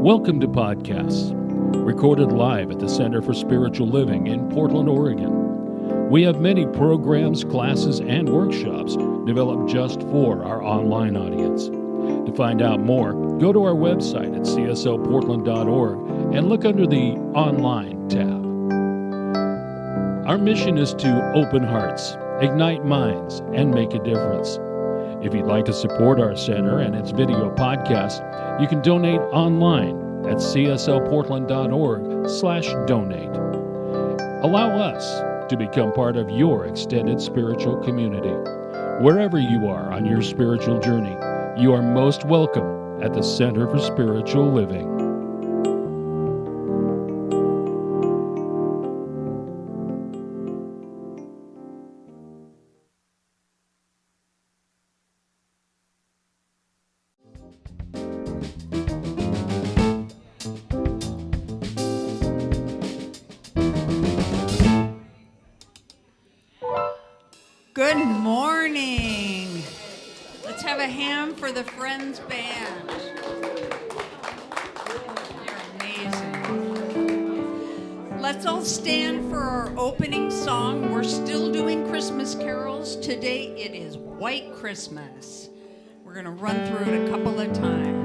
Welcome to Podcasts, recorded live at the Center for Spiritual Living in Portland, Oregon. We have many programs, classes, and workshops developed just for our online audience. To find out more, go to our website at csoportland.org and look under the Online tab. Our mission is to open hearts, ignite minds, and make a difference. If you'd like to support our center and its video podcast, you can donate online at csoportland.org/donate. Allow us to become part of your extended spiritual community. Wherever you are on your spiritual journey, you are most welcome at the Center for Spiritual Living. Good morning. Let's have a hand for the Friends Band. They're amazing. Let's all stand for our opening song. We're still doing Christmas carols. Today it is White Christmas. We're going to run through it a couple of times.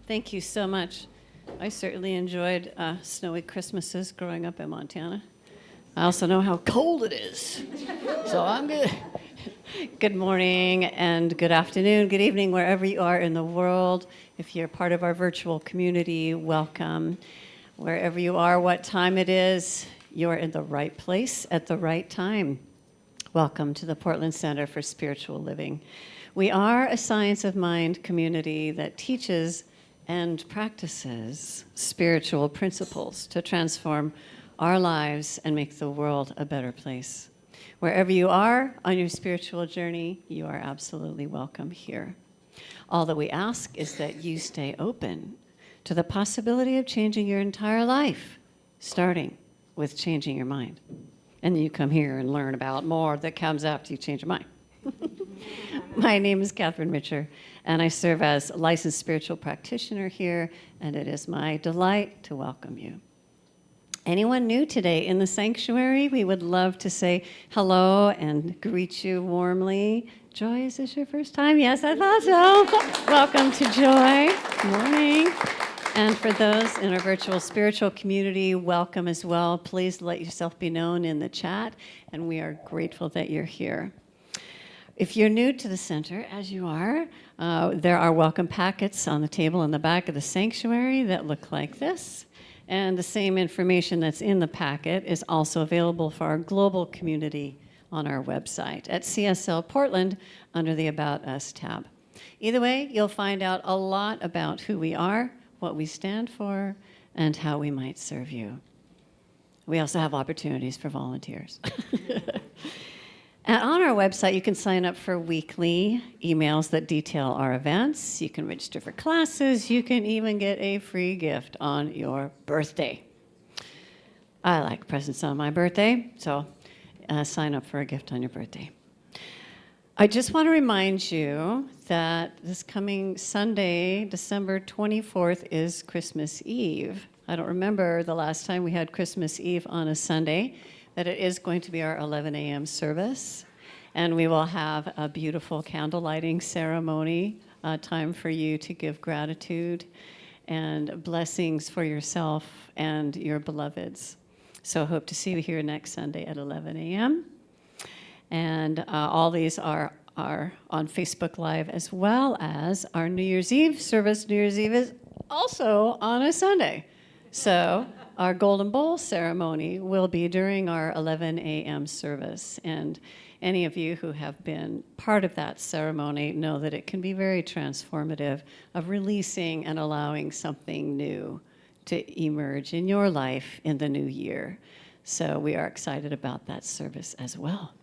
Thank you so much. I certainly enjoyed snowy Christmases growing up in Montana. I also know how cold it is, so I'm good. Good morning and good afternoon, good evening, wherever you are in the world. If you're part of our virtual community, welcome. Wherever you are, what time it is, you're in the right place at the right time. Welcome to the Portland Center for Spiritual Living. We are a science of mind community that teaches and practices spiritual principles to transform our lives and make the world a better place. Wherever you are on your spiritual journey, you are absolutely welcome here. All that we ask is that you stay open to the possibility of changing your entire life, starting with changing your mind. And you come here and learn about more that comes after you change your mind. My name is Catherine Mitcher, and I serve as a licensed spiritual practitioner here, and it is my delight to welcome you. Anyone new today in the sanctuary? We would love to say hello and greet you warmly. Joy, is this your first time? Yes, I thought so. Welcome to Joy. Good morning. And for those in our virtual spiritual community, welcome as well. Please let yourself be known in the chat, and we are grateful that you're here. If you're new to the center, as you are, there are welcome packets on the table in the back of the sanctuary that look like this. And the same information that's in the packet is also available for our global community on our website at CSL Portland under the About Us tab. Either way, you'll find out a lot about who we are, what we stand for, and how we might serve you. We also have opportunities for volunteers. And on our website, you can sign up for weekly emails that detail our events. You can register for classes. You can even get a free gift on your birthday. I like presents on my birthday, so sign up for a gift on your birthday. I just want to remind you that this coming Sunday, December 24th, is Christmas Eve. I don't remember the last time we had Christmas Eve on a Sunday, that it is going to be our 11 a.m. service, and we will have a beautiful candle lighting ceremony, time for you to give gratitude and blessings for yourself and your beloveds. So hope to see you here next Sunday at 11 a.m. And all these are on Facebook Live, as well as our New Year's Eve service. New Year's Eve is also on a Sunday. So our Golden Bowl ceremony will be during our 11 a.m. service. And any of you who have been part of that ceremony know that it can be very transformative of releasing and allowing something new to emerge in your life in the new year. So we are excited about that service as well.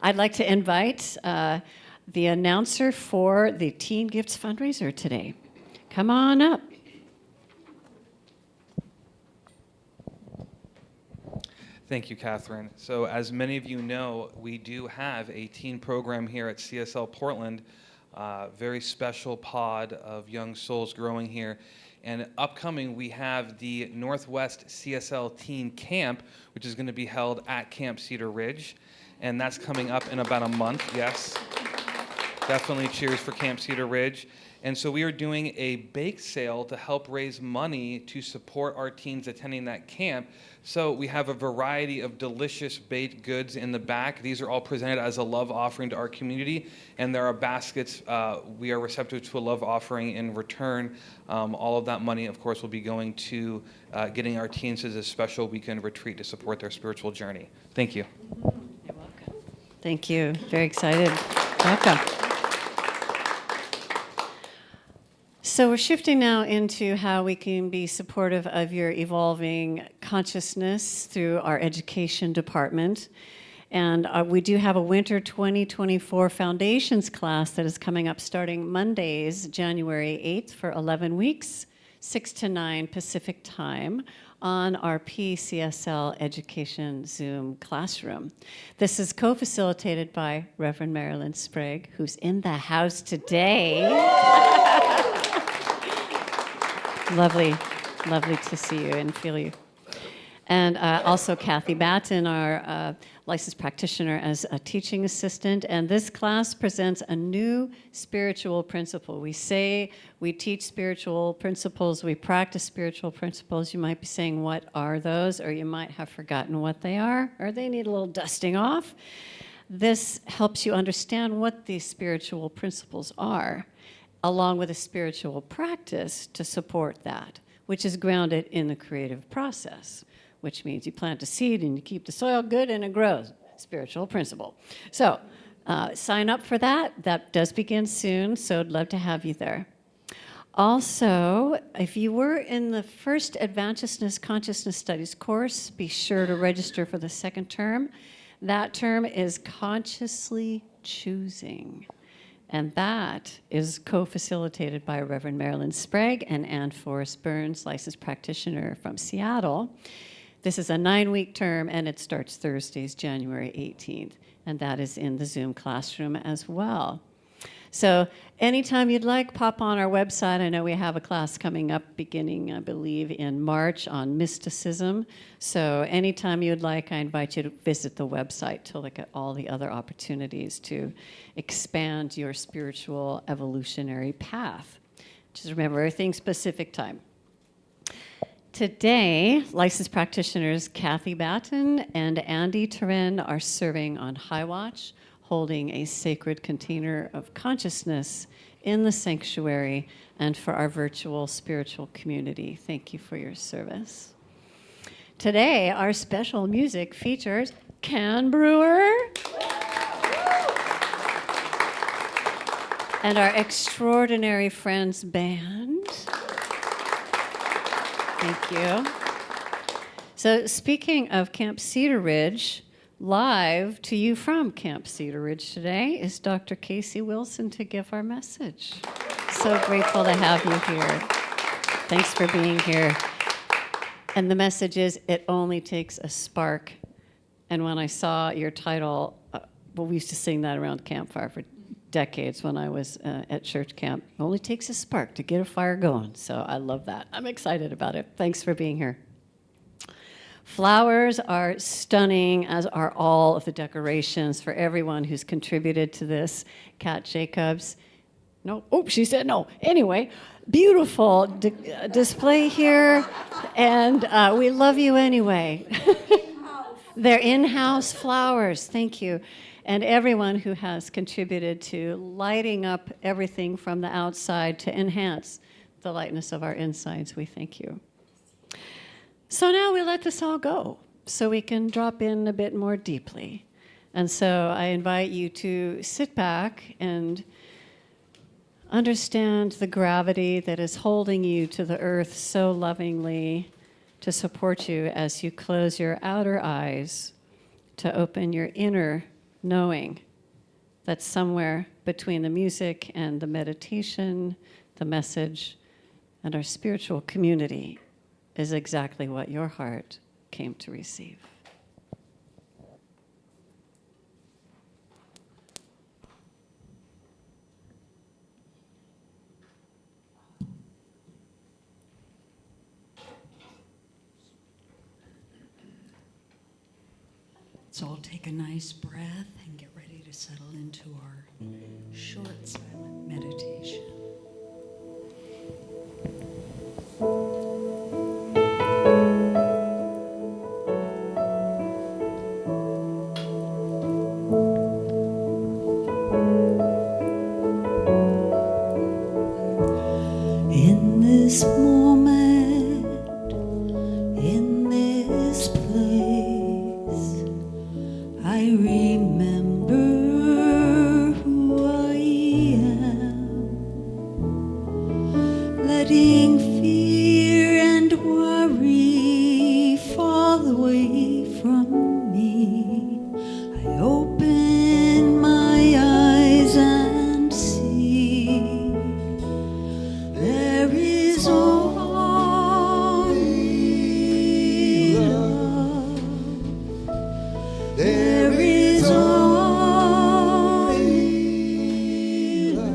I'd like to invite the announcer for the Teen Gifts fundraiser today. Come on up. Thank you, Catherine. So as many of you know, we do have a teen program here at CSL Portland, very special pod of young souls growing here. And upcoming, we have the Northwest CSL Teen Camp, which is going to be held at Camp Cedar Ridge. And that's coming up in about a month, yes. Definitely cheers for Camp Cedar Ridge. And so we are doing a bake sale to help raise money to support our teens attending that camp. So we have a variety of delicious baked goods in the back. These are all presented as a love offering to our community. And there are baskets. We are receptive to a love offering in return. All of that money, of course, will be going to getting our teens to this special weekend retreat to support their spiritual journey. Thank you. You're welcome. Thank you. Very excited. Welcome. So we're shifting now into how we can be supportive of your evolving consciousness through our education department. And we do have a winter 2024 foundations class that is coming up starting Mondays, January 8th for 11 weeks, 6 to 9 Pacific time on our PCSL Education Zoom classroom. This is co-facilitated by Reverend Marilyn Sprague, who's in the house today. Lovely to see you and feel you. And also Kathy Batten, our licensed practitioner as a teaching assistant. And this class presents a new spiritual principle. We say we teach spiritual principles, we practice spiritual principles. You might be saying, what are those? Or you might have forgotten what they are, or they need a little dusting off. This helps you understand what these spiritual principles are, along with a spiritual practice to support that, which is grounded in the creative process, which means you plant a seed and you keep the soil good and it grows. Spiritual principle. So sign up for that. That does begin soon, so I'd love to have you there. Also, if you were in the first Advantist Consciousness Studies course, be sure to register for the second term. That term is Consciously Choosing. And that is co-facilitated by Reverend Marilyn Sprague and Ann Forrest Burns, licensed practitioner from Seattle. This is a 9-week term, and it starts Thursdays, January 18th. And that is in the Zoom classroom as well. So anytime you'd like, pop on our website. I know we have a class coming up beginning, I believe, in March on mysticism. So anytime you'd like, I invite you to visit the website to look at all the other opportunities to expand your spiritual evolutionary path. Just remember, everything specific time. Today, licensed practitioners Kathy Batten and Andy Turin are serving on High Watch, holding a sacred container of consciousness in the sanctuary and for our virtual spiritual community. Thank you for your service. Today, our special music features Brewer and our extraordinary friends band. Thank you. So speaking of Camp Cedar Ridge, live to you from Camp Cedar Ridge today is Dr. Kasey Wilson to give our message. So grateful to have you here. Thanks for being here. And the message is, it only takes a spark. And when I saw your title, well, we used to sing that around campfire for decades when I was at church camp. It only takes a spark to get a fire going. So I love that. I'm excited about it. Thanks for being here. Flowers are stunning, as are all of the decorations for everyone who's contributed to this. Kat Jacobs. No, oh, she said no. Anyway, beautiful display here, and we love you anyway. They're in-house flowers, thank you. And everyone who has contributed to lighting up everything from the outside to enhance the lightness of our insides, we thank you. So now we let this all go so we can drop in a bit more deeply. And so I invite you to sit back and understand the gravity that is holding you to the earth so lovingly to support you as you close your outer eyes to open your inner knowing that somewhere between the music and the meditation, the message, and our spiritual community is exactly what your heart came to receive. So we'll take a nice breath and get ready to settle into our short silent meditation. In this moment, in this place, I remember who I am, letting fear and worry fall away from me. I open my eyes and see there is only love. There is only love.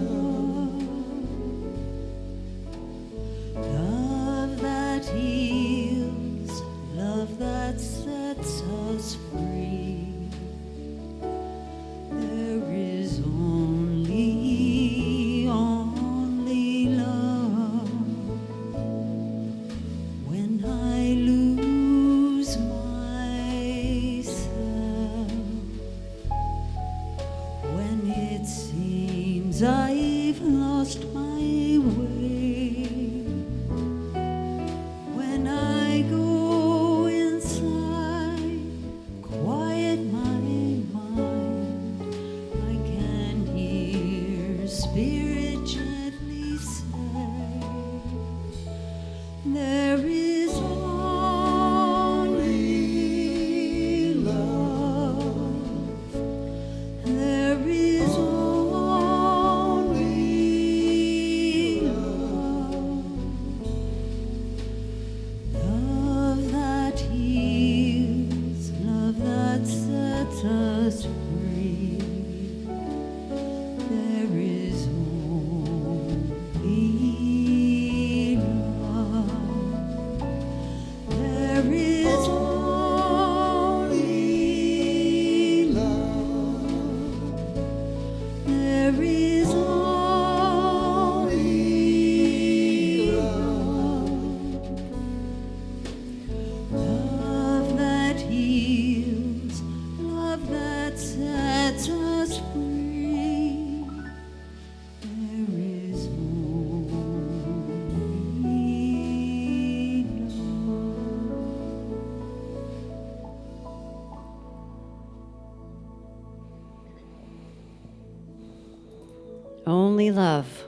only love.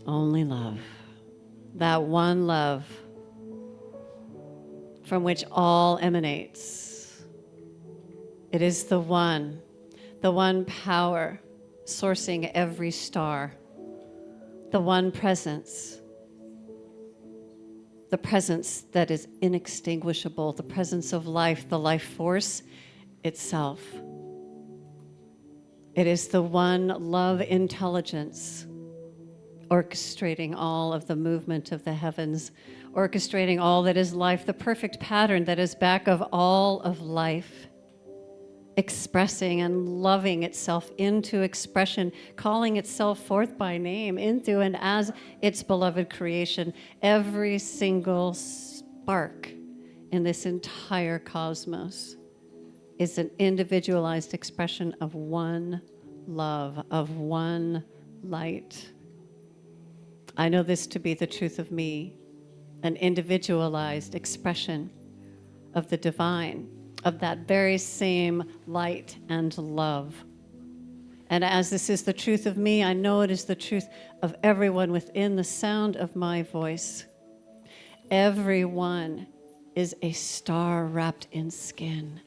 Only love. That one love from which all emanates. It is the one power sourcing every star, the one presence, the presence that is inextinguishable, the presence of life, the life force itself. It is the one love intelligence orchestrating all of the movement of the heavens, orchestrating all that is life, the perfect pattern that is back of all of life, expressing and loving itself into expression, calling itself forth by name into and as its beloved creation. Every single spark in this entire cosmos is an individualized expression of one love, of one light. I know this to be the truth of me, an individualized expression of the divine, of that very same light and love. And as this is the truth of me, I know it is the truth of everyone within the sound of my voice. Everyone is a star wrapped in skin.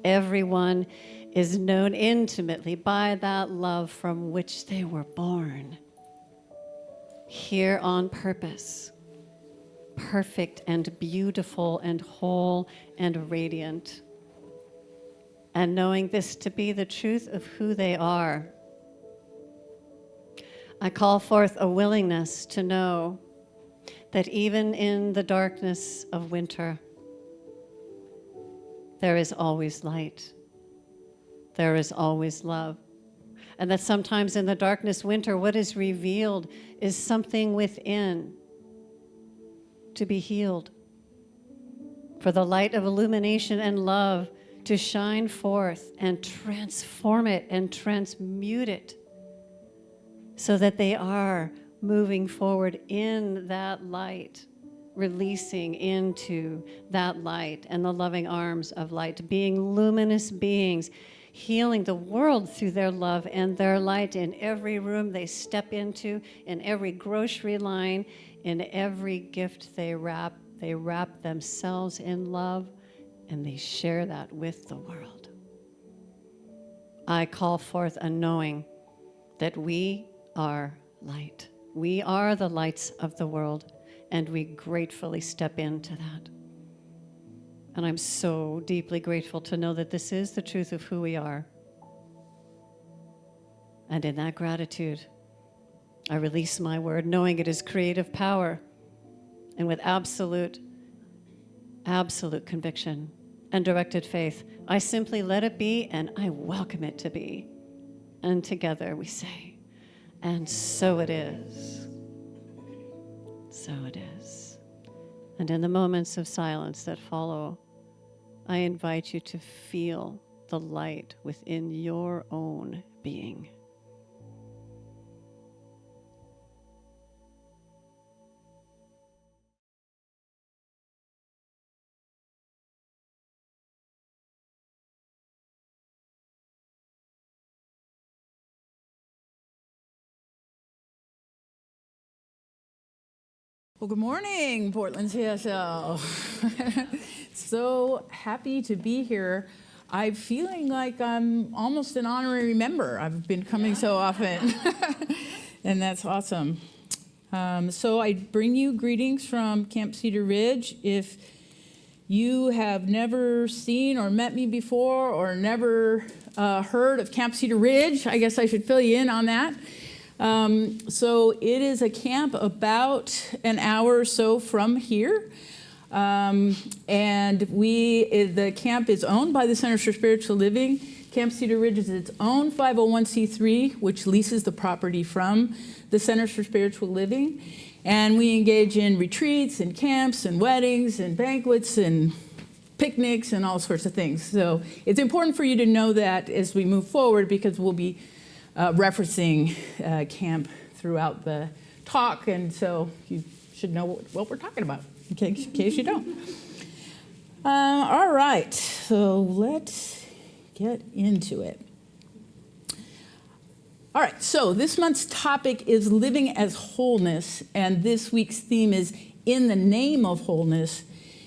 Everyone is known intimately by that love from which they were born. Here on purpose, perfect and beautiful and whole and radiant. And knowing this to be the truth of who they are, I call forth a willingness to know that even in the darkness of winter, there is always light. There is always love. And that sometimes in the darkness winter, what is revealed is something within to be healed. For the light of illumination and love to shine forth and transform it and transmute it so that they are moving forward in that light, releasing into that light and the loving arms of light, being luminous beings, healing the world through their love and their light in every room they step into, in every grocery line, in every gift they wrap themselves in love, and they share that with the world. I call forth a knowing that we are light. We are the lights of the world, and we gratefully step into that. And I'm so deeply grateful to know that this is the truth of who we are. And in that gratitude, I release my word, knowing it is creative power, and with absolute conviction and directed faith, I simply let it be, and I welcome it to be. And together we say, and so it is. So it is. And in the moments of silence that follow, I invite you to feel the light within your own being. Well, good morning, Portland CSL. So happy to be here. I'm feeling like I'm almost an honorary member. I've been coming so often, and that's awesome. So I bring you greetings from Camp Cedar Ridge. If you have never seen or met me before or never heard of Camp Cedar Ridge, I guess I should fill you in on that. So it is a camp about an hour or so from here. And the camp is owned by the Center for Spiritual Living. Camp Cedar Ridge is its own 501c3, which leases the property from the Centers for Spiritual Living. And we engage in retreats and camps and weddings and banquets and picnics and all sorts of things. So it's important for you to know that as we move forward, because we'll be referencing camp throughout the talk, and so you should know what we're talking about in case you don't. All right, so let's get into it. All right, so this month's topic is living as wholeness, and this week's theme is in the name of wholeness,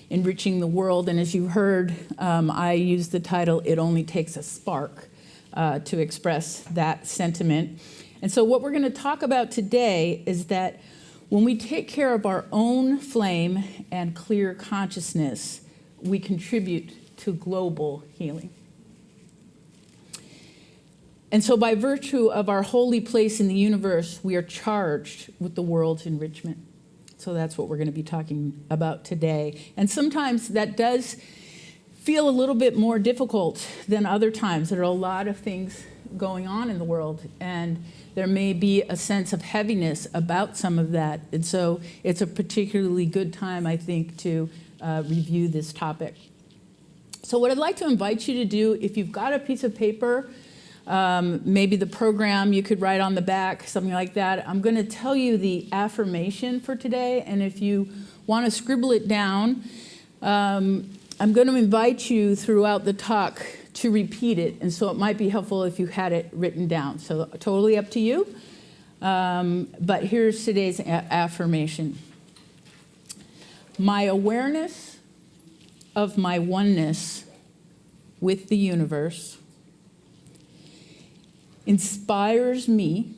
enriching the world. And as you heard, I used the title, It Only Takes a Spark, to express that sentiment. And so what we're going to talk about today is that when we take care of our own flame and clear consciousness, we contribute to global healing. And so by virtue of our holy place in the universe, we are charged with the world's enrichment. So that's what we're going to be talking about today. And sometimes that does feel a little bit more difficult than other times. There are a lot of things going on in the world, and there may be a sense of heaviness about some of that. And so it's a particularly good time, I think, to review this topic. So what I'd like to invite you to do, if you've got a piece of paper, maybe the program you could write on the back, something like that. I'm going to tell you the affirmation for today, and if you want to scribble it down, I'm going to invite you throughout the talk to repeat it, and so it might be helpful if you had it written down. So totally up to you, but here's today's affirmation. My awareness of my oneness with the universe inspires me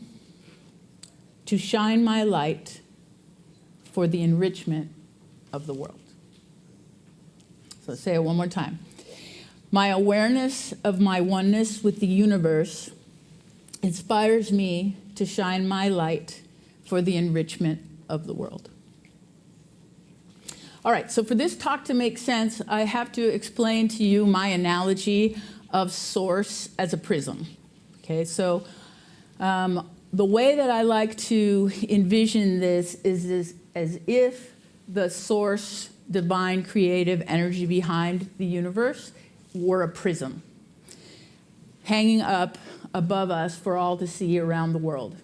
to shine my light for the enrichment of the world. So let's say it one more time. My awareness of my oneness with the universe inspires me to shine my light for the enrichment of the world. All right, so for this talk to make sense, I have to explain to you my analogy of source as a prism. Okay, so the way that I like to envision this is as if the source, divine creative energy behind the universe were a prism hanging up above us for all to see around the world.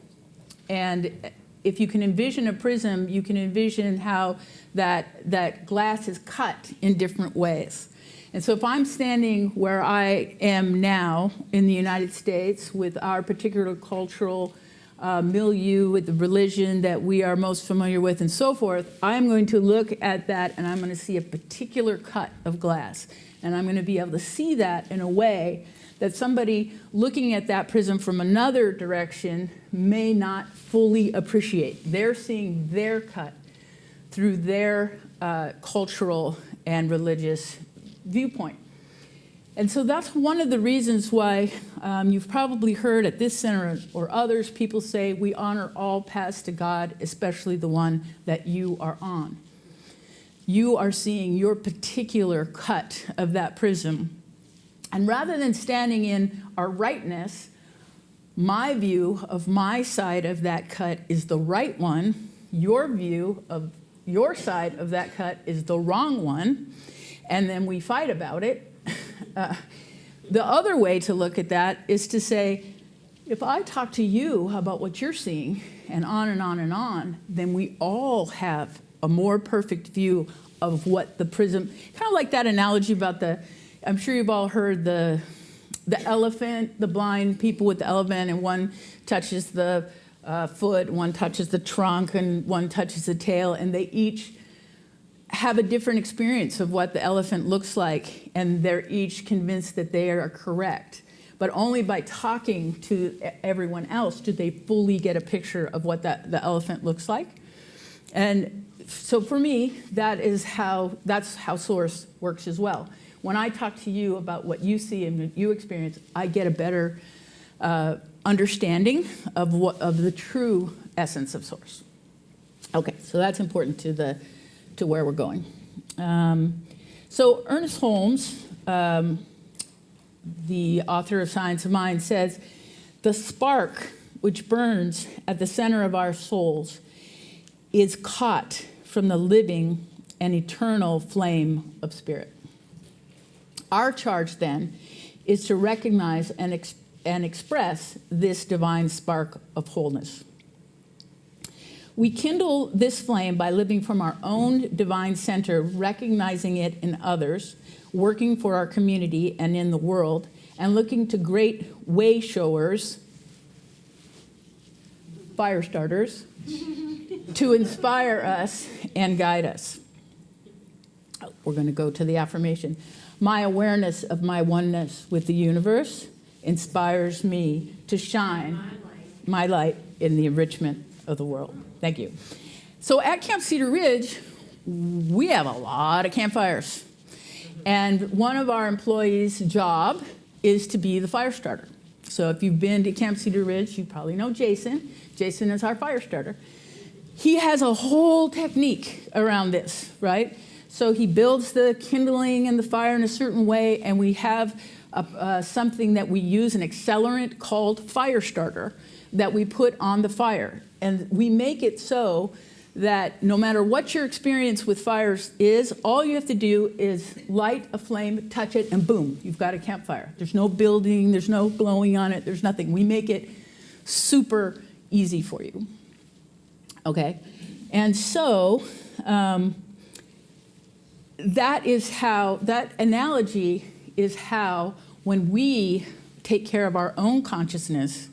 And if you can envision a prism, you can envision how that glass is cut in different ways. And so if I'm standing where I am now in the United States with our particular cultural milieu, with the religion that we are most familiar with and so forth, I'm going to look at that and I'm going to see a particular cut of glass. And I'm going to be able to see that in a way that somebody looking at that prism from another direction may not fully appreciate. They're seeing their cut through their cultural and religious viewpoint. And so that's one of the reasons why you've probably heard at this center or others, people say we honor all paths to God, especially the one that you are on. You are seeing your particular cut of that prism. And rather than standing in our rightness, my view of my side of that cut is the right one. Your view of your side of that cut is the wrong one. And then we fight about it. The other way to look at that is to say, if I talk to you about what you're seeing, and on and on and on, then we all have a more perfect view of what the prism, kind of like that analogy about I'm sure you've all heard the elephant, the blind people with the elephant, and one touches the foot, one touches the trunk, and one touches the tail, and they each have a different experience of what the elephant looks like, and they're each convinced that they are correct. But only by talking to everyone else do they fully get a picture of what the elephant looks like. And so for me, that's how Source works as well. When I talk to you about what you see and what you experience, I get a better understanding of the true essence of Source. Okay, so that's important to where we're going. So Ernest Holmes, the author of Science of Mind, says, the spark which burns at the center of our souls is caught from the living and eternal flame of spirit. Our charge, then, is to recognize and express this divine spark of wholeness. We kindle this flame by living from our own divine center, recognizing it in others, working for our community and in the world, and looking to great way showers fire starters to inspire us and guide us. We're going to go to the affirmation. My awareness of my oneness with the universe inspires me to shine my light in the enrichment of the world. Thank you. So at Camp Cedar Ridge, we have a lot of campfires. And one of our employees' job is to be the fire starter. So if you've been to Camp Cedar Ridge, you probably know Jason. Jason is our fire starter. He has a whole technique around this, right? So he builds the kindling and the fire in a certain way, and we have something that we use, an accelerant called fire starter, that we put on the fire. And we make it so that no matter what your experience with fires is, all you have to do is light a flame, touch it, and boom, you've got a campfire. There's no building, there's no glowing on it, there's nothing. We make it super easy for you. Okay? And so that analogy is how when we take care of our own consciousness,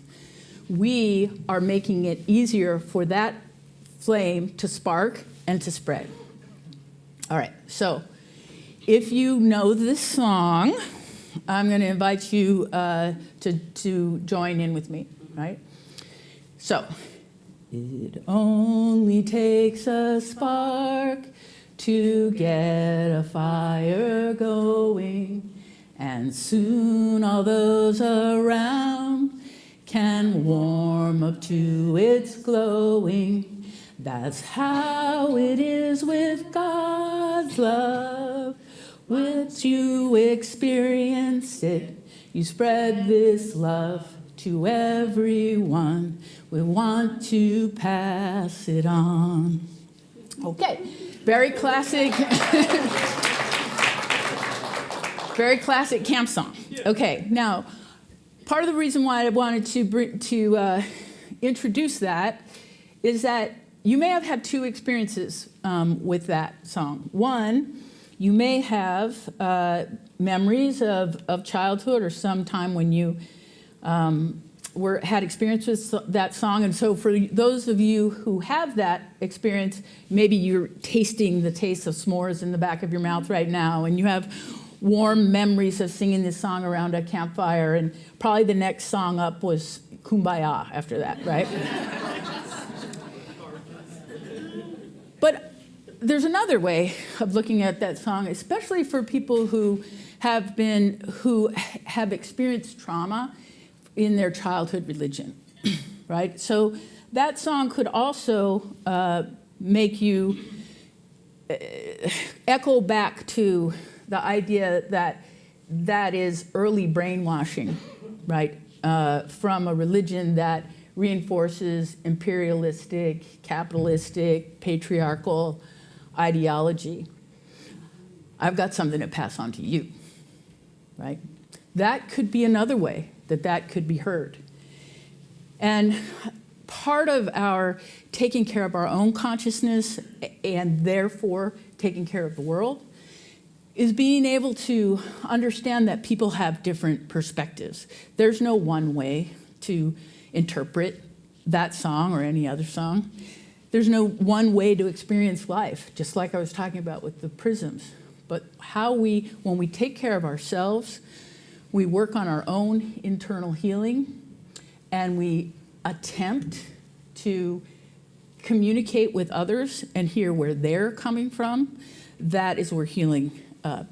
we are making it easier for that flame to spark and to spread. All right, so if you know this song, I'm going to invite you to join in with me, right? So, it only takes a spark to get a fire going, and soon all those around can warm up to its glowing. That's how it is with God's love. Once you experience it, you spread this love to everyone. We want to pass it on. Okay, very classic, very classic camp song. Okay, now, part of the reason why I wanted to introduce that is that you may have had two experiences with that song. One, you may have memories of childhood or some time when you had experience with that song. And so for those of you who have that experience, maybe you're tasting the taste of s'mores in the back of your mouth right now, and you have warm memories of singing this song around a campfire, and probably the next song up was Kumbaya after that, right? But there's another way of looking at that song, especially for people who have experienced trauma in their childhood religion, right? So that song could also make you echo back to the idea that that is early brainwashing, right? From a religion that reinforces imperialistic, capitalistic, patriarchal ideology. I've got something to pass on to you, right? That could be another way that could be heard. And part of our taking care of our own consciousness and therefore taking care of the world is being able to understand that people have different perspectives. There's no one way to interpret that song or any other song. There's no one way to experience life, just like I was talking about with the prisms. But when we take care of ourselves, we work on our own internal healing, and we attempt to communicate with others and hear where they're coming from, that is where healing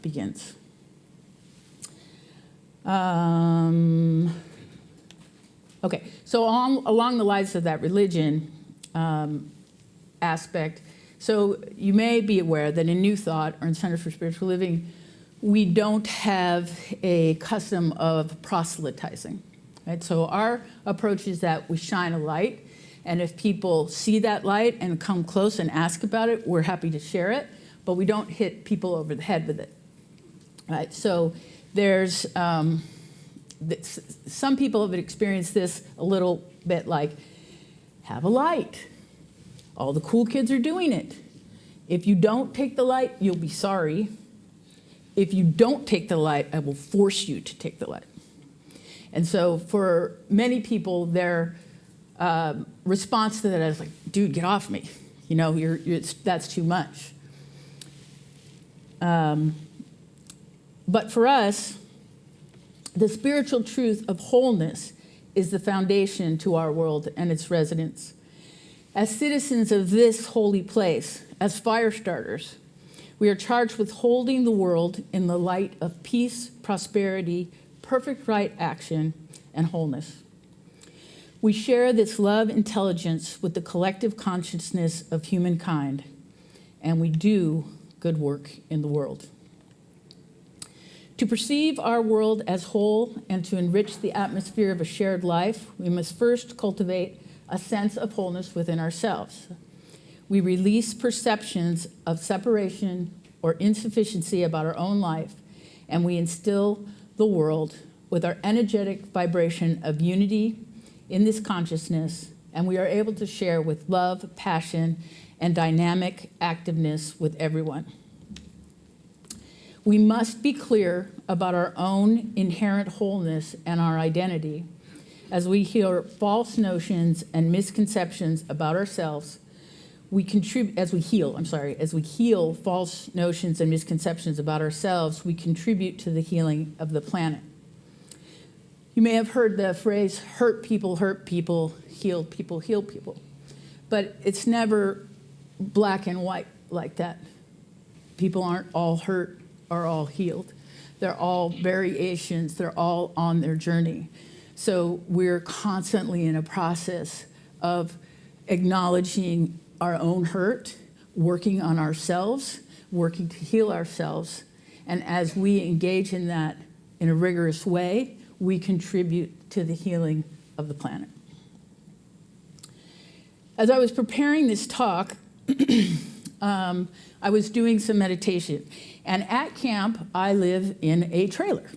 begins. Okay, so along the lines of that religion aspect, so you may be aware that in New Thought or in Center for Spiritual Living, we don't have a custom of proselytizing, right? So our approach is that we shine a light, and if people see that light and come close and ask about it, we're happy to share it, but we don't hit people over the head with it, right? So there's some people have experienced this a little bit like, have a light. All the cool kids are doing it. If you don't take the light, you'll be sorry. If you don't take the light, I will force you to take the light. And so for many people, their response to that, I was like, dude, get off me. You know, that's too much. But for us, the spiritual truth of wholeness is the foundation to our world and its residents. As citizens of this holy place, as fire starters, we are charged with holding the world in the light of peace, prosperity, perfect right action, and wholeness. We share this love intelligence with the collective consciousness of humankind, and we do good work in the world. To perceive our world as whole and to enrich the atmosphere of a shared life, we must first cultivate a sense of wholeness within ourselves. We release perceptions of separation or insufficiency about our own life, and we instill the world with our energetic vibration of unity in this consciousness, and we are able to share with love, passion, and dynamic activeness with everyone. We must be clear about our own inherent wholeness and our identity. As we hear false notions and misconceptions about ourselves, as we heal false notions and misconceptions about ourselves, we contribute to the healing of the planet. You may have heard the phrase, hurt people, heal people, heal people. But it's never black and white like that. People aren't all hurt or all healed. They're all variations. They're all on their journey. So we're constantly in a process of acknowledging our own hurt, working on ourselves, working to heal ourselves. And as we engage in that in a rigorous way, we contribute to the healing of the planet. As I was preparing this talk, I was doing some meditation. And at camp, I live in a trailer.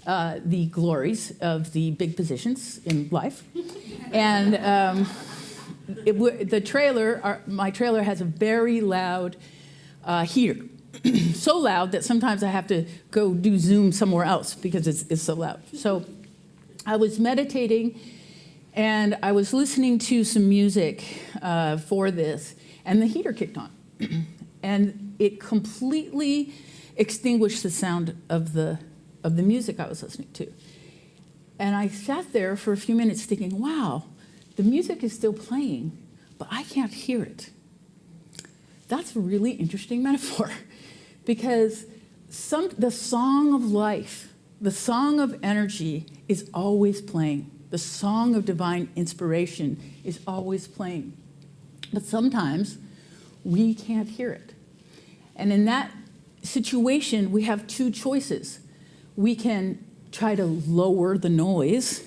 The glories of the big positions in life. And my trailer has a very loud heater. So loud that sometimes I have to go do Zoom somewhere else because it's so loud. So I was meditating and I was listening to some music for this, and the heater kicked on. And it completely extinguished the sound of the music I was listening to. And I sat there for a few minutes thinking, wow, the music is still playing, but I can't hear it. That's a really interesting metaphor because the song of life, the song of energy is always playing. The song of divine inspiration is always playing. But sometimes we can't hear it. And in that situation, we have two choices. We can try to lower the noise,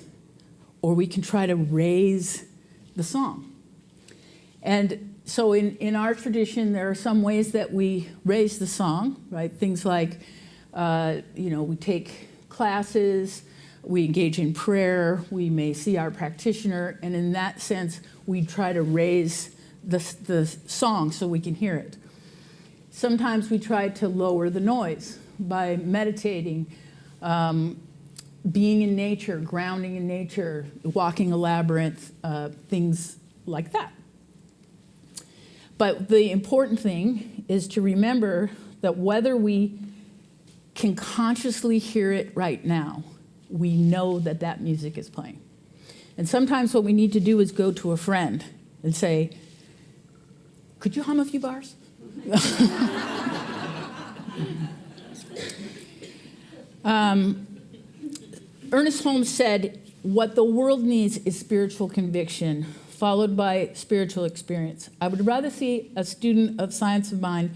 or we can try to raise the song. And so in our tradition, there are some ways that we raise the song, right? Things like, we take classes, we engage in prayer, we may see our practitioner, and in that sense, we try to raise the song so we can hear it. Sometimes we try to lower the noise by meditating, being in nature, grounding in nature, walking a labyrinth, things like that. But the important thing is to remember that whether we can consciously hear it right now, we know that that music is playing. And sometimes what we need to do is go to a friend and say, could you hum a few bars? Ernest Holmes said, what the world needs is spiritual conviction, followed by spiritual experience. I would rather see a student of science of mind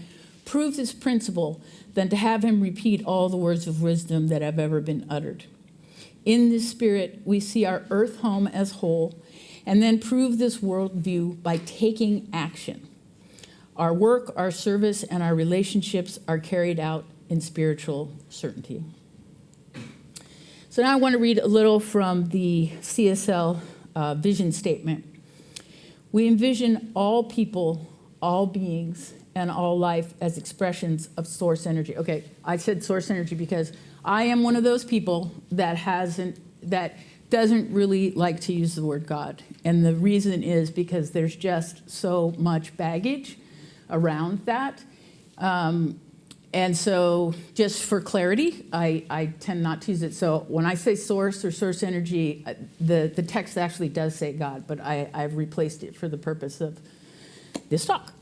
prove this principle than to have him repeat all the words of wisdom that have ever been uttered. In this spirit, we see our earth home as whole, and then prove this worldview by taking action. Our work, our service, and our relationships are carried out in spiritual certainty. So now I want to read a little from the CSL vision statement. We envision all people, all beings, and all life as expressions of source energy. Okay, I said source energy because I am one of those people that doesn't really like to use the word God. And the reason is because there's just so much baggage around that. And so just for clarity, I tend not to use it. So when I say source or source energy, the text actually does say God, but I've replaced it for the purpose of this talk.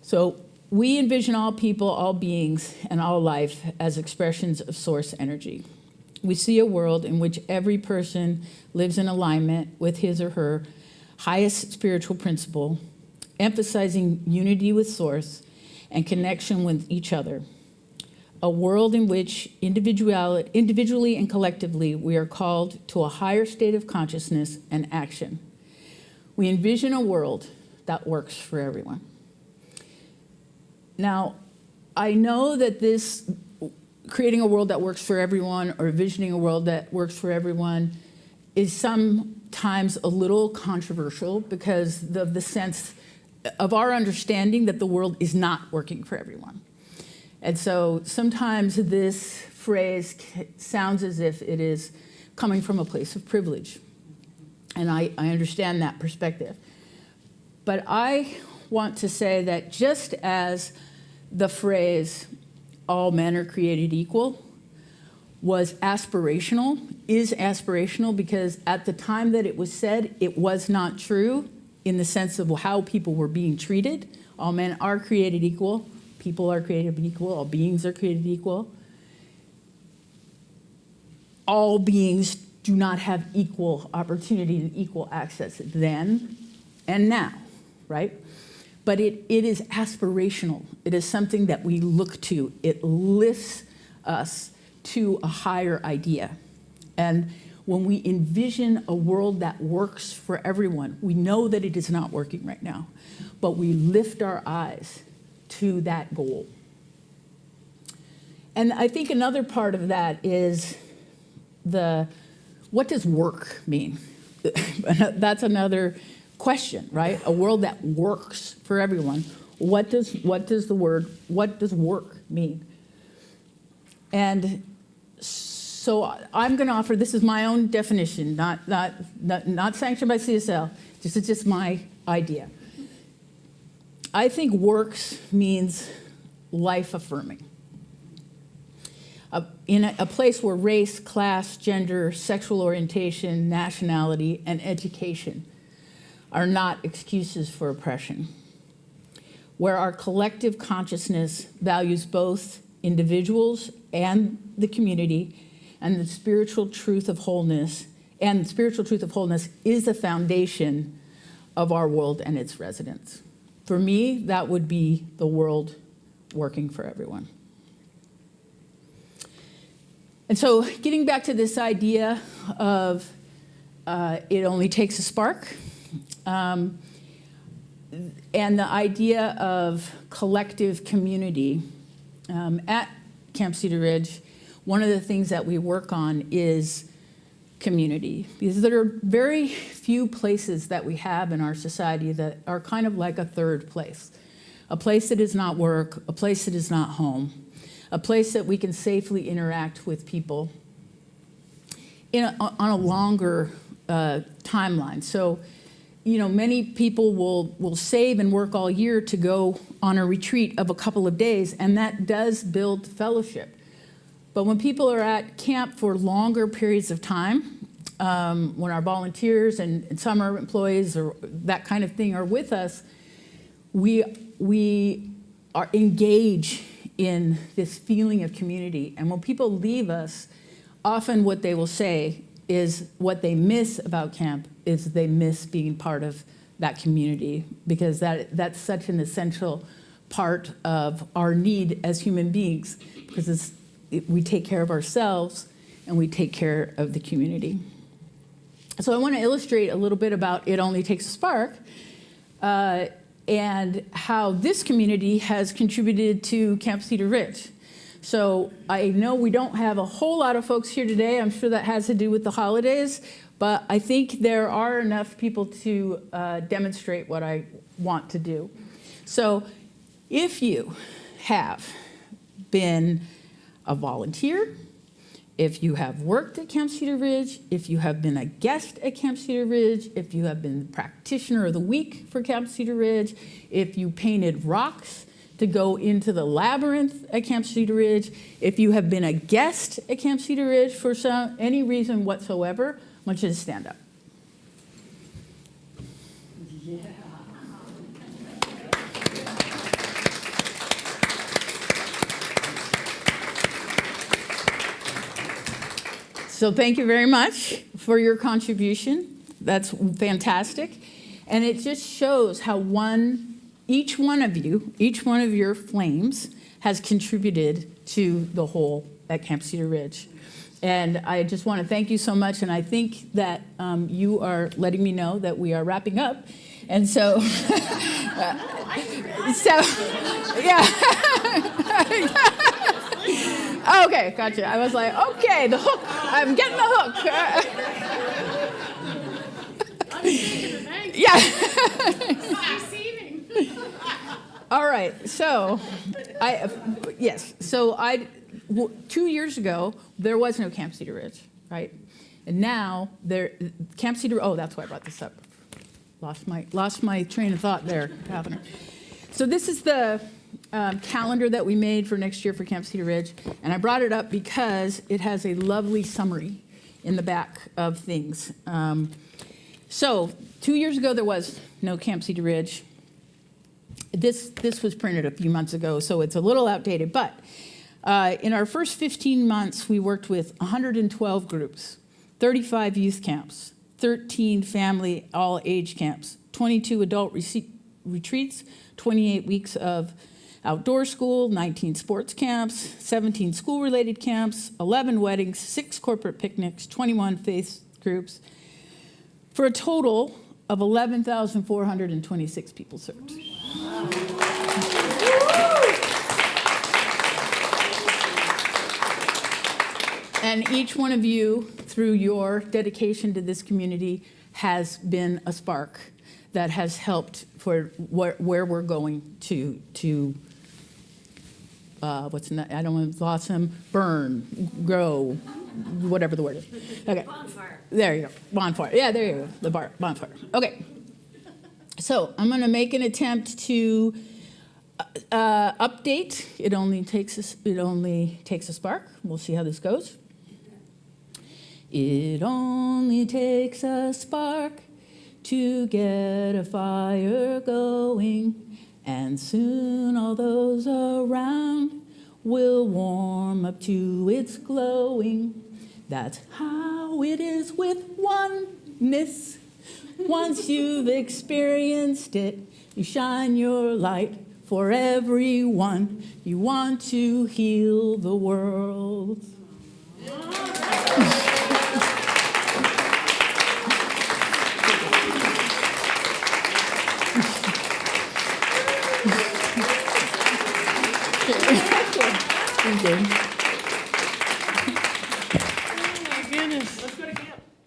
So we envision all people, all beings, and all life as expressions of source energy. We see a world in which every person lives in alignment with his or her highest spiritual principle, emphasizing unity with source and connection with each other. A world in which individually and collectively we are called to a higher state of consciousness and action. We envision a world that works for everyone. Now, I know that this creating a world that works for everyone or envisioning a world that works for everyone is sometimes a little controversial because of the sense of our understanding that the world is not working for everyone. And so sometimes this phrase sounds as if it is coming from a place of privilege. And I understand that perspective. But I want to say that just as the phrase, all men are created equal, was aspirational, is aspirational because at the time that it was said, it was not true in the sense of how people were being treated. All men are created equal, people are created equal, all beings are created equal. All beings do not have equal opportunity and equal access then and now, right? But it is aspirational. It is something that we look to. It lifts us to a higher idea. And when we envision a world that works for everyone, we know that it is not working right now, but we lift our eyes to that goal. And I think another part of that is what does work mean? That's another question, right? A world that works for everyone. What does work mean? And so I'm going to offer, this is my own definition, not sanctioned by CSL. This is just my idea. I think works means life affirming. In a place where race, class, gender, sexual orientation, nationality, and education are not excuses for oppression. Where our collective consciousness values both individuals and the community, and the spiritual truth of wholeness, is the foundation of our world and its residents. For me, that would be the world working for everyone. And so getting back to this idea of it only takes a spark, and the idea of collective community, at Camp Cedar Ridge, one of the things that we work on is community. Because there are very few places that we have in our society that are kind of like a third place. A place that is not work, a place that is not home, a place that we can safely interact with people on a longer timeline. So, many people will save and work all year to go on a retreat of a couple of days, and that does build fellowship. But when people are at camp for longer periods of time, when our volunteers and summer employees or that kind of thing are with us, we are engaged in this feeling of community. And when people leave us, often what they will say is what they miss about camp is they miss being part of that community, because that's such an essential part of our need as human beings, because we take care of ourselves and we take care of the community. So I want to illustrate a little bit about It Only Takes a Spark, and how this community has contributed to Camp Cedar Ridge. So I know we don't have a whole lot of folks here today. I'm sure that has to do with the holidays, but I think there are enough people to demonstrate what I want to do. So if you have been a volunteer, if you have worked at Camp Cedar Ridge, if you have been a guest at Camp Cedar Ridge, if you have been the practitioner of the week for Camp Cedar Ridge, if you painted rocks to go into the labyrinth at Camp Cedar Ridge, if you have been a guest at Camp Cedar Ridge for any reason whatsoever, I want you to stand up. Yeah. So thank you very much for your contribution. That's fantastic. And it just shows how each one of your flames has contributed to the whole at Camp Cedar Ridge. And I just want to thank you so much. And I think that you are letting me know that we are wrapping up. And so, yeah. Okay, gotcha. I was like, okay, the hook. I'm getting the hook. Yeah. All right. So, 2 years ago there was no Camp Cedar Ridge, right? And now Camp Cedar. Oh, that's why I brought this up. Lost my train of thought there, Catherine. So this is the calendar that we made for next year for Camp Cedar Ridge, and I brought it up because it has a lovely summary in the back of things. So 2 years ago there was no Camp Cedar Ridge. This was printed a few months ago, so it's a little outdated, but in our first 15 months we worked with 112 groups, 35 youth camps, 13 family all age camps, 22 adult retreats, 28 weeks of outdoor school, 19 sports camps, 17 school-related camps, 11 weddings, 6 corporate picnics, 21 faith groups, for a total of 11,426 people served. And each one of you, through your dedication to this community, has been a spark that has helped for where we're going to I don't want to blossom, burn, grow, whatever the word is. Okay. Bonfire. There you go. Bonfire. Yeah, there you go. The bonfire. Okay. So I'm going to make an attempt to update. It only takes a spark. We'll see how this goes. It only takes a spark to get a fire going, and soon all those around will warm up to its glowing. That's how it is with oneness. Once you've experienced it, you shine your light for everyone. You want to heal the world.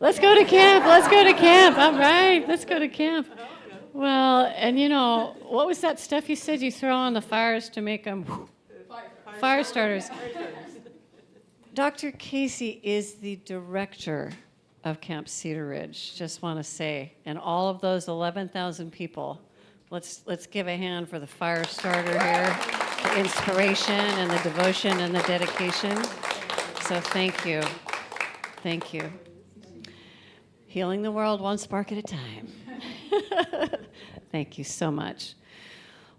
Let's go to camp. Let's go to camp. All right, let's go to camp. Well, and what was that stuff you said you throw on the fires to make them fire starters? Dr. Kasey is the director of Camp Cedar Ridge, just want to say, and all of those 11,000 people. Let's give a hand for the fire starter here, the inspiration and the devotion and the dedication. So thank you. Thank you. Healing the world one spark at a time. Thank you so much.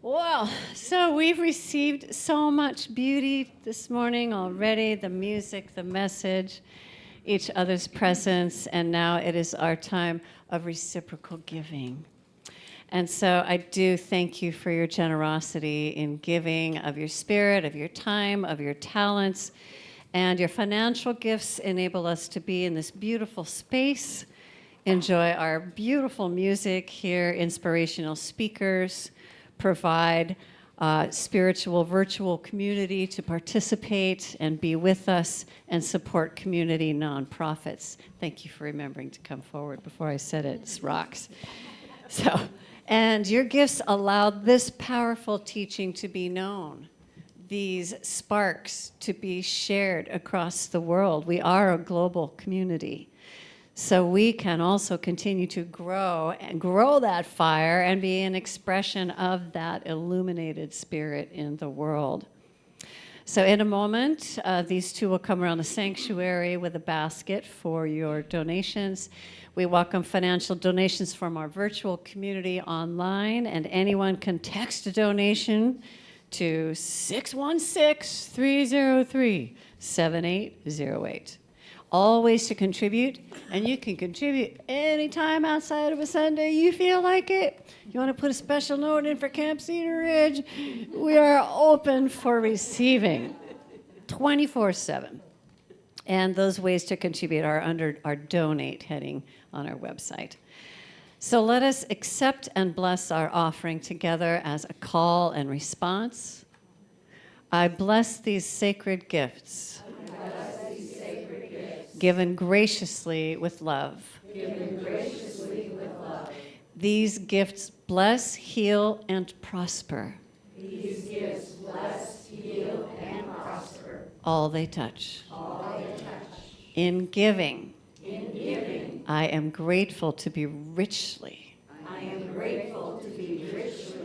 Well, so we've received so much beauty this morning already, the music, the message, each other's presence, and now it is our time of reciprocal giving. And so I do thank you for your generosity in giving of your spirit, of your time, of your talents, and your financial gifts enable us to be in this beautiful space, enjoy our beautiful music, hear inspirational speakers, provide spiritual virtual community to participate and be with us, and support community nonprofits. Thank you for remembering to come forward before I said it. It rocks. And your gifts allowed this powerful teaching to be known. these sparks to be shared across the world. We are a global community. So we can also continue to grow that fire and be an expression of that illuminated spirit in the world. So in a moment, these two will come around the sanctuary with a basket for your donations. We welcome financial donations from our virtual community online, and anyone can text a donation to 616-303-7808. All ways to contribute, and you can contribute anytime outside of a Sunday you feel like it. You want to put a special note in for Camp Cedar Ridge? We are open for receiving 24/7. And those ways to contribute are under our donate heading on our website. So let us accept and bless our offering together as a call and response. I bless these sacred gifts. Given graciously with love. These gifts bless, heal, and prosper. All they touch. In giving. I am grateful to be richly.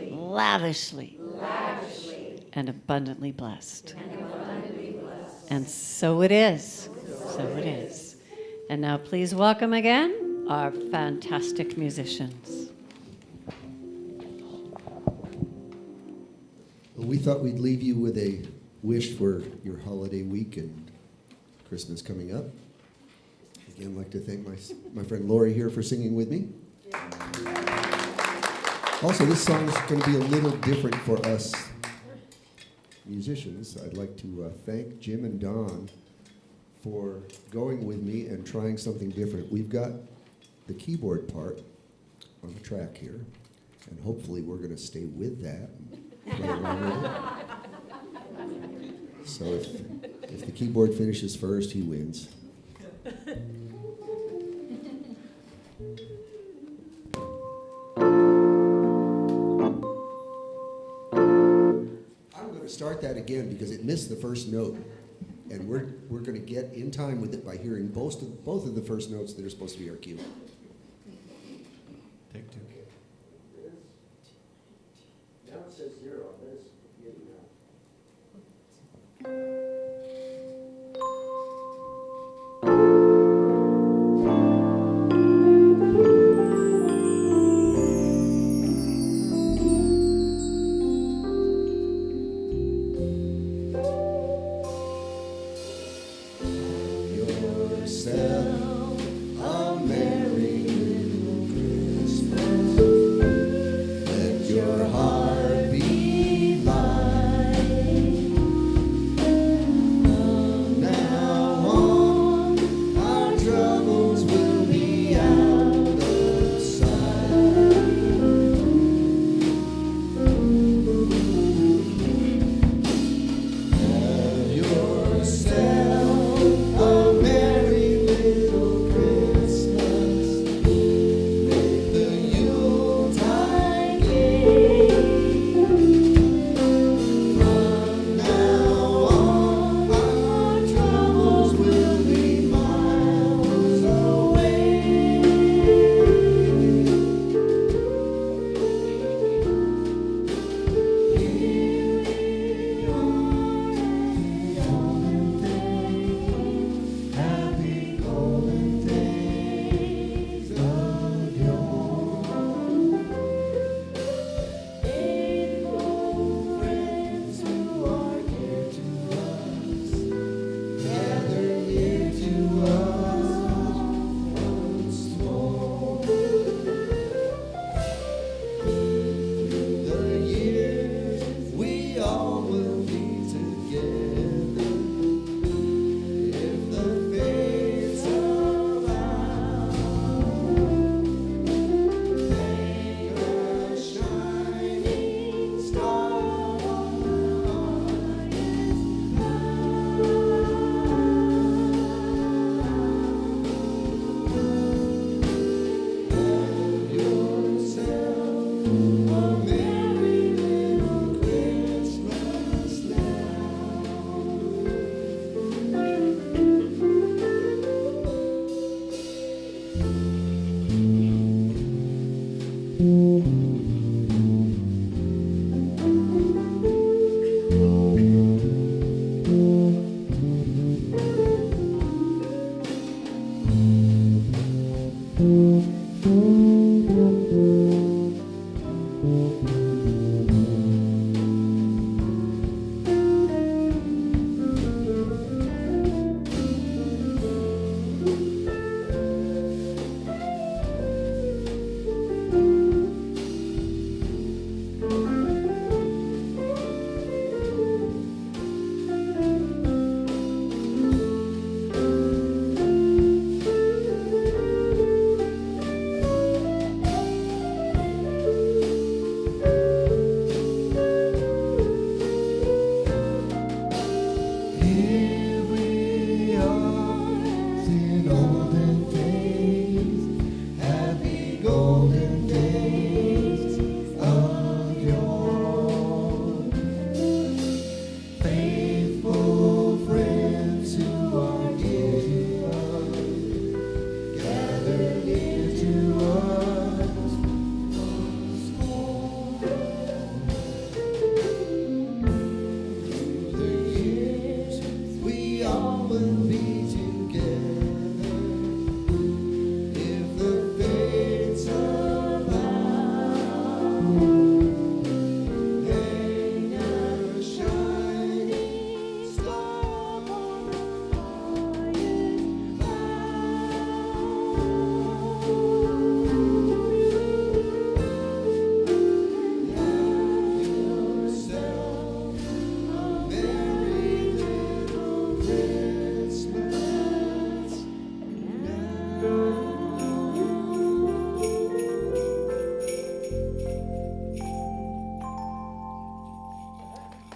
Lavishly. And abundantly blessed. And so it is. So it is. And now please welcome again our fantastic musicians. Well, we thought we'd leave you with a wish for your holiday week and Christmas coming up. Again, I'd like to thank my friend Lori here for singing with me. Also, this song is going to be a little different for us musicians. I'd like to thank Jim and Don for going with me and trying something different. We've got the keyboard part on the track here, and hopefully we're going to stay with that and play along with it. So if the keyboard finishes first, he wins. I'm going to start that again because it missed the first note. And we're going to get in time with it by hearing both of the first notes that are supposed to be our cue. Take two. Now it says 0 on this. Christmas.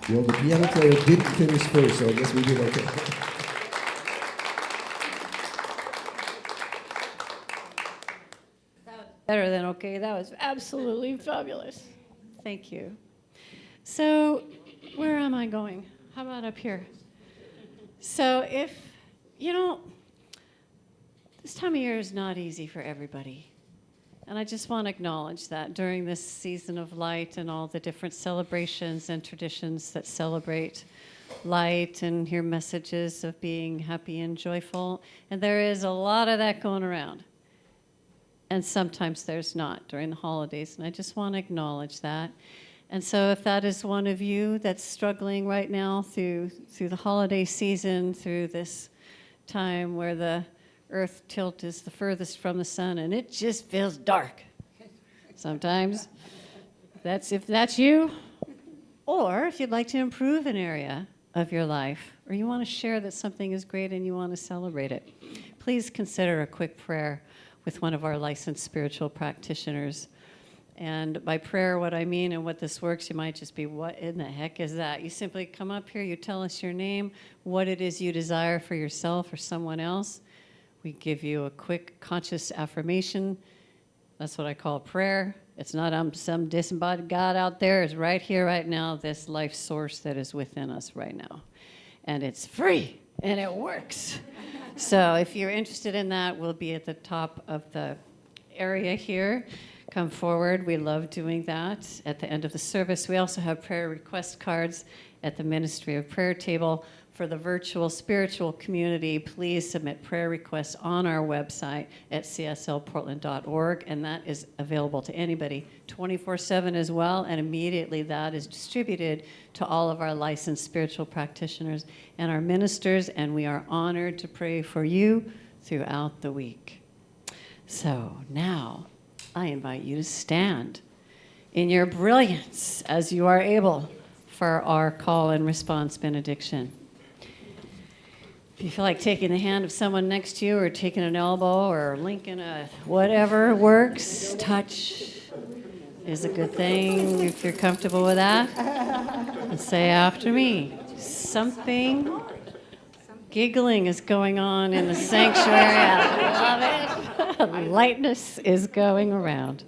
Well, the piano player didn't finish first, so I guess we did okay. Better than okay. That was absolutely fabulous. Thank you. So, where am I going? How about up here? So, if, this time of year is not easy for everybody. And I just want to acknowledge that during this season of light and all the different celebrations and traditions that celebrate light and hear messages of being happy and joyful. And there is a lot of that going around. And sometimes there's not during the holidays, and I just want to acknowledge that. And so if that is one of you that's struggling right now through the holiday season, through this time where the earth tilt is the furthest from the sun, and it just feels dark sometimes, if that's you, or if you'd like to improve an area of your life, or you want to share that something is great and you want to celebrate it, please consider a quick prayer with one of our licensed spiritual practitioners. And by prayer, what I mean and what this works, you might just be, what in the heck is that? You simply come up here, you tell us your name, what it is you desire for yourself or someone else. We give you a quick conscious affirmation. That's what I call prayer. It's not some disembodied God out there. It's right here, right now, this life source that is within us right now. And it's free, and it works. So if you're interested in that, we'll be at the top of the area here. Come forward. We love doing that at the end of the service. We also have prayer request cards at the Ministry of Prayer table. For the virtual spiritual community, please submit prayer requests on our website at cslportland.org, and that is available to anybody 24/7 as well, and immediately that is distributed to all of our licensed spiritual practitioners and our ministers, and we are honored to pray for you throughout the week. So now I invite you to stand in your brilliance as you are able for our call and response benediction. If you feel like taking the hand of someone next to you or taking an elbow or linking a whatever works, touch is a good thing if you're comfortable with that. And say after me, something giggling is going on in the sanctuary. I love it. Lightness is going around.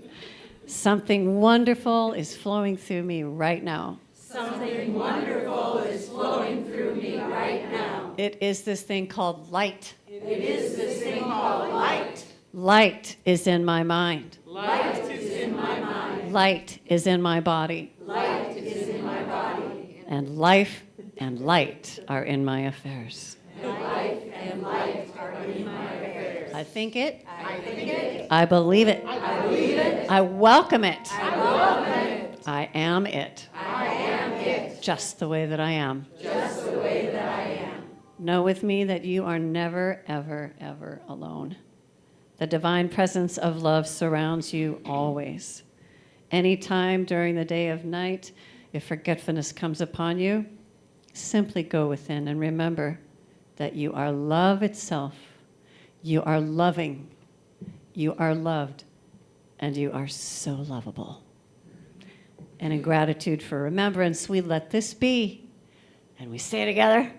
Something wonderful is flowing through me right now. Something wonderful is flowing through me right now. It is this thing called light. It is this thing called light. Light is in my mind. Light is in my mind. Light is in my body. Light is in my body. And life and light are in my affairs. And life and light are in my affairs. I think it. I think it. I believe it. I believe it. I welcome it. I welcome it. I am it. I am it. Just the way that I am. Just the way that I am. Know with me that you are never, ever, ever alone. The divine presence of love surrounds you always. Anytime during the day or night, if forgetfulness comes upon you, simply go within and remember that you are love itself. You are loving. You are loved. And you are so lovable. And in gratitude for remembrance, we let this be. And we say together,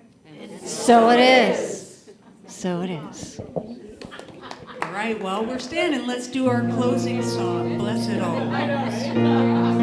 so it is. So it is. All right, while we're standing, let's do our closing song, Bless It Always.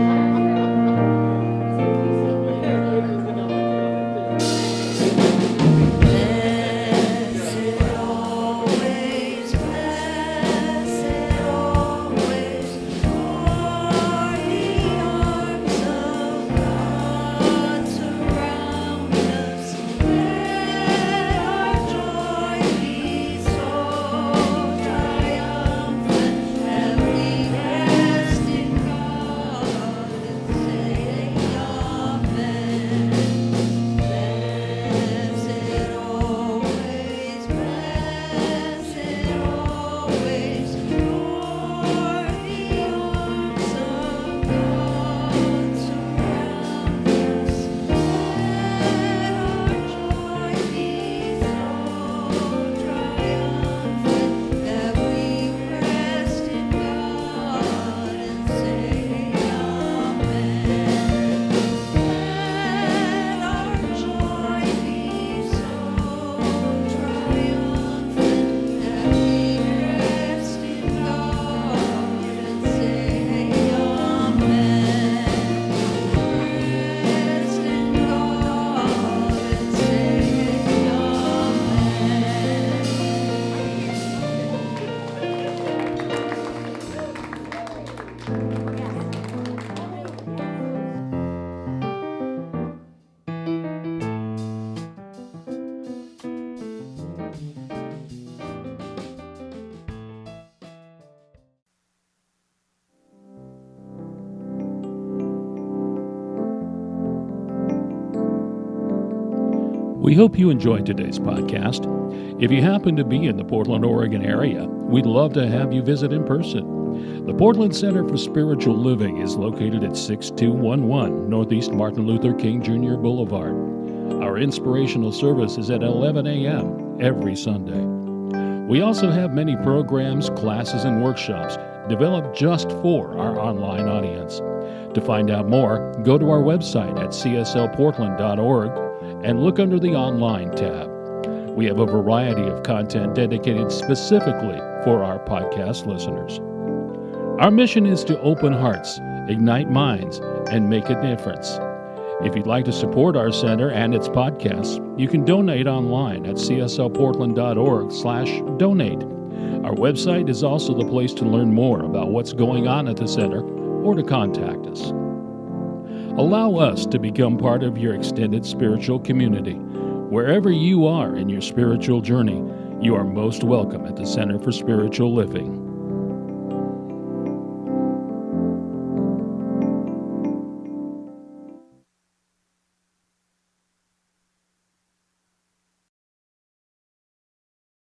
We hope you enjoyed today's podcast. If you happen to be in the Portland, Oregon area, we'd love to have you visit in person. The Portland Center for Spiritual Living is located at 6211 Northeast Martin Luther King Jr. Boulevard. Our inspirational service is at 11 a.m. every Sunday. We also have many programs, classes, and workshops developed just for our online audience. To find out more, go to our website at cslportland.org and look under the Online tab. We have a variety of content dedicated specifically for our podcast listeners. Our mission is to open hearts, ignite minds, and make a difference. If you'd like to support our center and its podcasts, you can donate online at cslportland.org/donate. Our website is also the place to learn more about what's going on at the center or to contact us. Allow us to become part of your extended spiritual community. Wherever you are in your spiritual journey, you are most welcome at the Center for Spiritual Living.